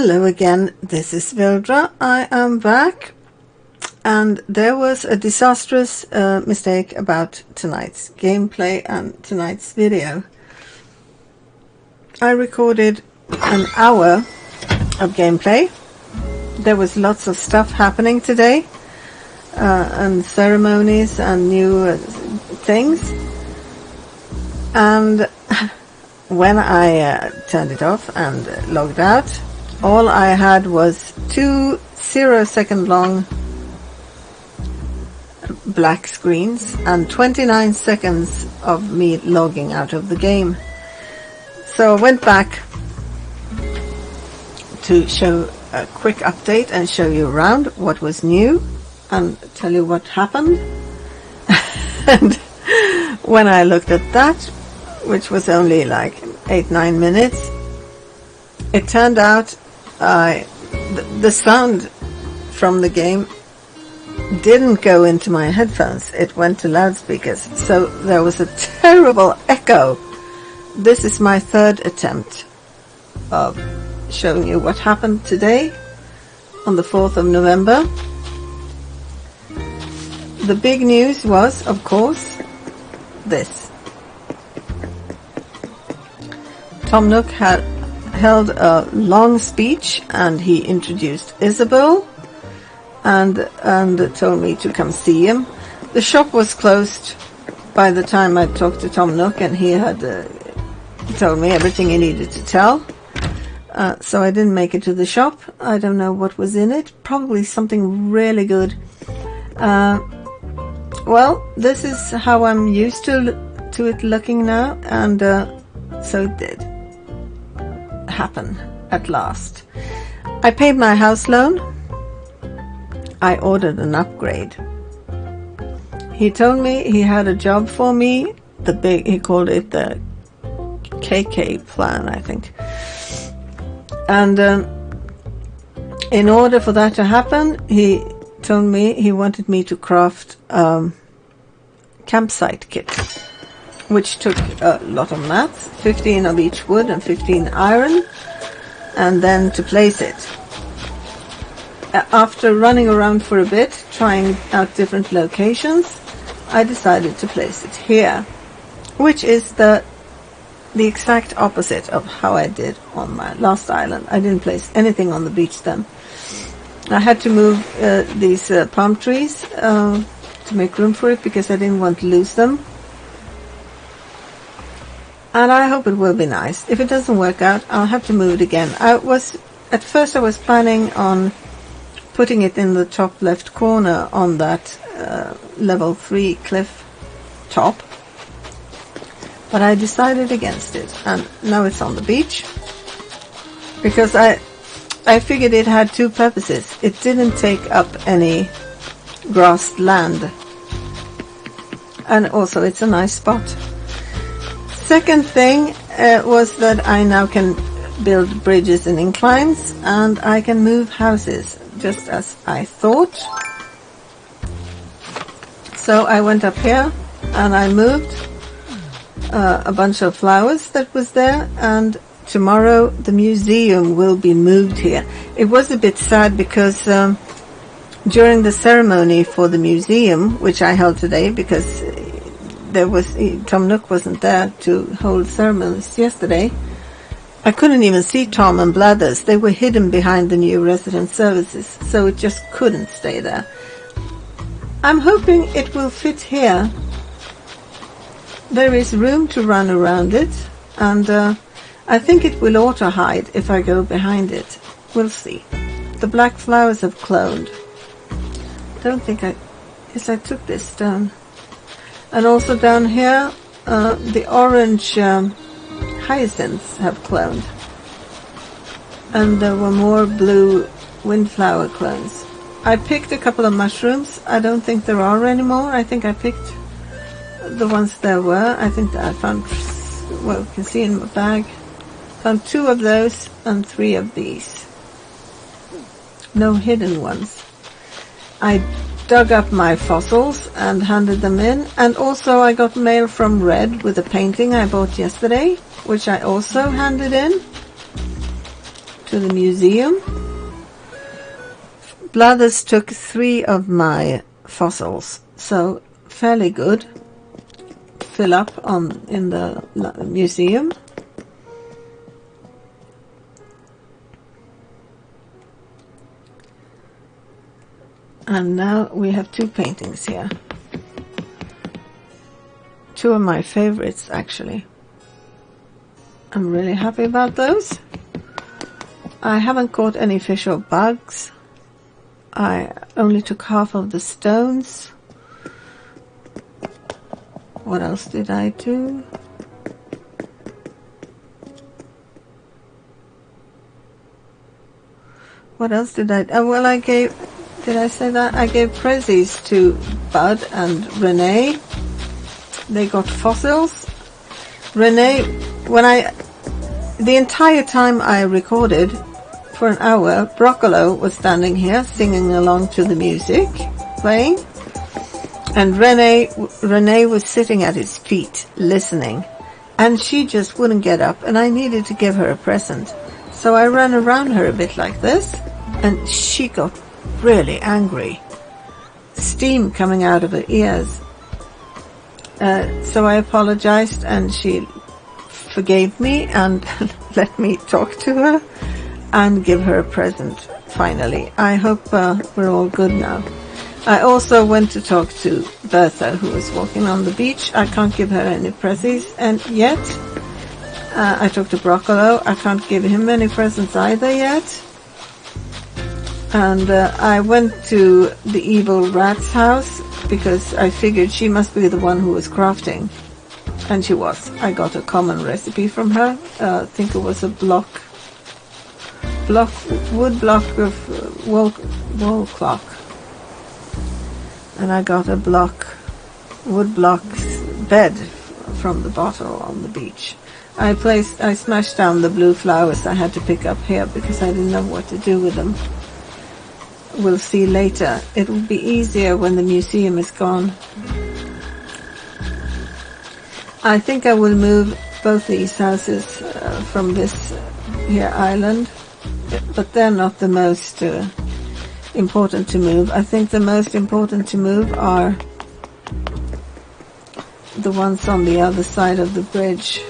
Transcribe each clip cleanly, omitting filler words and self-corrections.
Hello again, this is Vildra. I am back, and there was a disastrous mistake about tonight's gameplay and tonight's video. I recorded an hour of gameplay. There was lots of stuff happening today, and ceremonies and new things, and when I turned it off and logged out, all I had was 2 0-second long black screens and 29 seconds of me logging out of the game. So I went back to show a quick update and show you around what was new and tell you what happened. And when I looked at that, which was only like 8-9 minutes, it turned out the sound from the game didn't go into my headphones. It went to loudspeakers, so there was a terrible echo. This is my third attempt of showing you what happened today on the 4th of November. The big news was, of course, this. Tom Nook had held a long speech, and he introduced Isabel and told me to come see him. The shop was closed by the time I talked to Tom Nook, and he had told me everything he needed to tell. So I didn't make it to the shop. I don't know what was in it. Probably something really good. Well, this is how I'm used to it looking now, and so it did happen at last. I paid my house loan. I ordered an upgrade. He told me he had a job for me, he called it the KK plan, I think. And in order for that to happen, he told me he wanted me to craft campsite kit, which took a lot of mats, 15 of each wood and 15 iron, and then to place it. After running around for a bit, trying out different locations, I decided to place it here, which is the exact opposite of how I did on my last island. I didn't place anything on the beach then. I had to move these palm trees to make room for it because I didn't want to lose them. And I hope it will be nice. If it doesn't work out, I'll have to move it again. At first I was planning on putting it in the top left corner on that level 3 cliff top, but I decided against it, and now it's on the beach because I figured it had 2 purposes. It didn't take up any grassed land, and also it's a nice spot. Second thing was that I now can build bridges and inclines, and I can move houses just as I thought. So I went up here and I moved a bunch of flowers that was there, and tomorrow the museum will be moved here. It was a bit sad because during the ceremony for the museum, which I held today because Tom Nook wasn't there to hold ceremonies yesterday, I couldn't even see Tom and Blathers. They were hidden behind the new resident services, so it just couldn't stay there. I'm hoping it will fit here. There is room to run around it, and I think it will auto-hide if I go behind it. We'll see. The black flowers have cloned. Yes, I took this down. And also down here, the orange hyacinths have cloned. And there were more blue windflower clones. I picked a couple of mushrooms. I don't think there are any more. I think I picked the ones there were. I think that I found, well, you can see in my bag, found 2 of those and 3 of these. No hidden ones. I dug up my fossils and handed them in, and also I got mail from Red with a painting I bought yesterday, which I also handed in. to the museum. Blathers took 3 of my fossils, so fairly good. Fill up in the museum. And now we have 2 paintings here. 2 of my favorites, actually. I'm really happy about those. I haven't caught any fish or bugs. I only took half of the stones. What else did I do? What else did I... Oh, well, I gave... Did I say that? I gave prezzies to Bud and Renee. They got fossils. Renee, the entire time I recorded, for an hour, Broccolo was standing here singing along to the music, playing. And Renee was sitting at his feet, listening. And she just wouldn't get up, and I needed to give her a present. So I ran around her a bit like this, and she got really angry. Steam coming out of her ears. So I apologized, and she forgave me and let me talk to her and give her a present, finally. I hope we're all good now. I also went to talk to Bertha, who was walking on the beach. I can't give her any prezzies and yet. I talked to Broccolo. I can't give him any presents either yet. And I went to the evil rat's house because I figured she must be the one who was crafting. And she was. I got a common recipe from her. I think it was a wood block of wall clock. And I got a wood block bed from the bottle on the beach. I smashed down the blue flowers I had to pick up here because I didn't know what to do with them. We'll see later. It will be easier when the museum is gone. I think I will move both these houses from this here island, but they're not the most important to move. I think the most important to move are the ones on the other side of the bridge.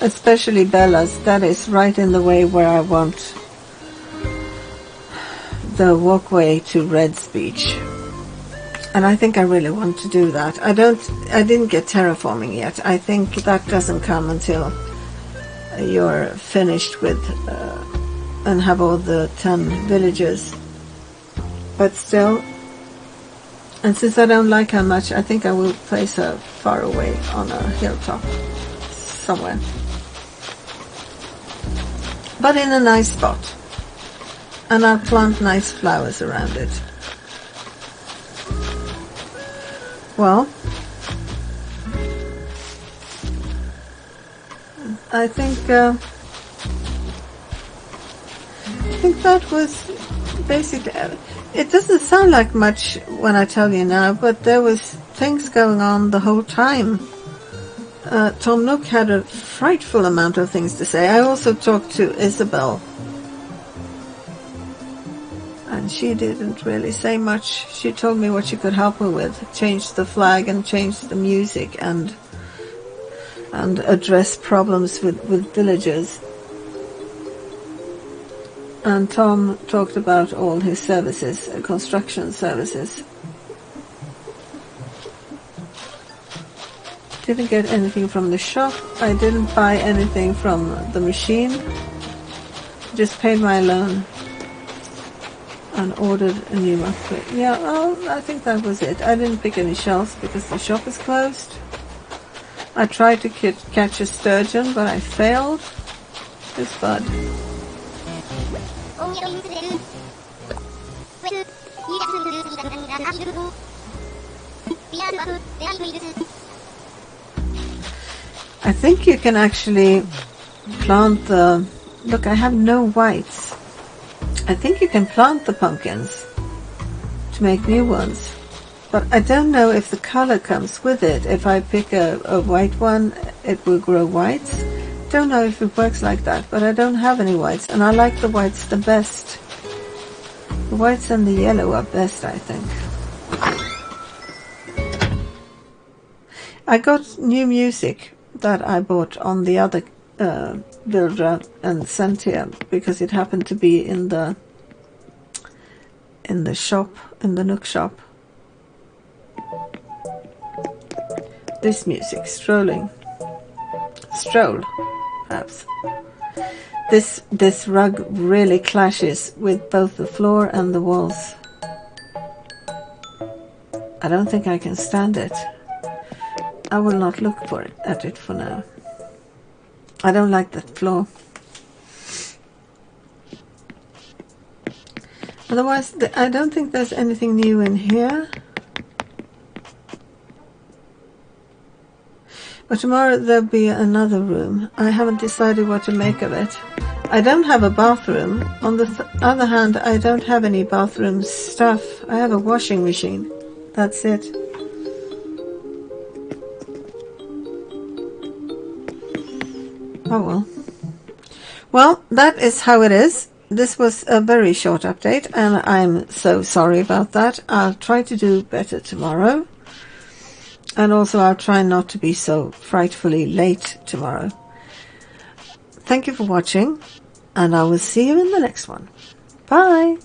Especially Bella's. That is right in the way where I want the walkway to Red's Beach. And I think I really want to do that. I didn't get terraforming yet. I think that doesn't come until you're finished with and have all the 10 villages. But still, and since I don't like her much, I think I will place her far away on a hilltop somewhere. But in a nice spot. And I'll plant nice flowers around it. Well, I think that was basically. It doesn't sound like much when I tell you now, but there was things going on the whole time. Tom Nook had a frightful amount of things to say. I also talked to Isabel, and she didn't really say much. She told me what she could help me with: change the flag and change the music and address problems with villagers. And Tom talked about all his services, construction services. Didn't get anything from the shop. I didn't buy anything from the machine. Just paid my loan and ordered a new outfit. Yeah, well, I think that was it. I didn't pick any shells because the shop is closed. I tried to catch a sturgeon, but I failed. This bud. I think you can actually plant the... Look, I have no whites. I think you can plant the pumpkins to make new ones. But I don't know if the color comes with it. If I pick a white one, it will grow whites. don't know if it works like that, but I don't have any whites, and I like the whites the best. The whites and the yellow are best, I think. I got new music that I bought on the other builder and sent here because it happened to be in the shop, in the Nook shop. This music, Stroll, perhaps. This rug really clashes with both the floor and the walls. I don't think I can stand it. I will not look at it for now. I don't like that floor. Otherwise, I don't think there's anything new in here. But tomorrow there'll be another room. I haven't decided what to make of it. I don't have a bathroom. On the other hand, I don't have any bathroom stuff. I have a washing machine. That's it. Oh well. Well, that is how it is. This was a very short update, and I'm so sorry about that. I'll try to do better tomorrow. And also I'll try not to be so frightfully late tomorrow. Thank you for watching, and I will see you in the next one. Bye!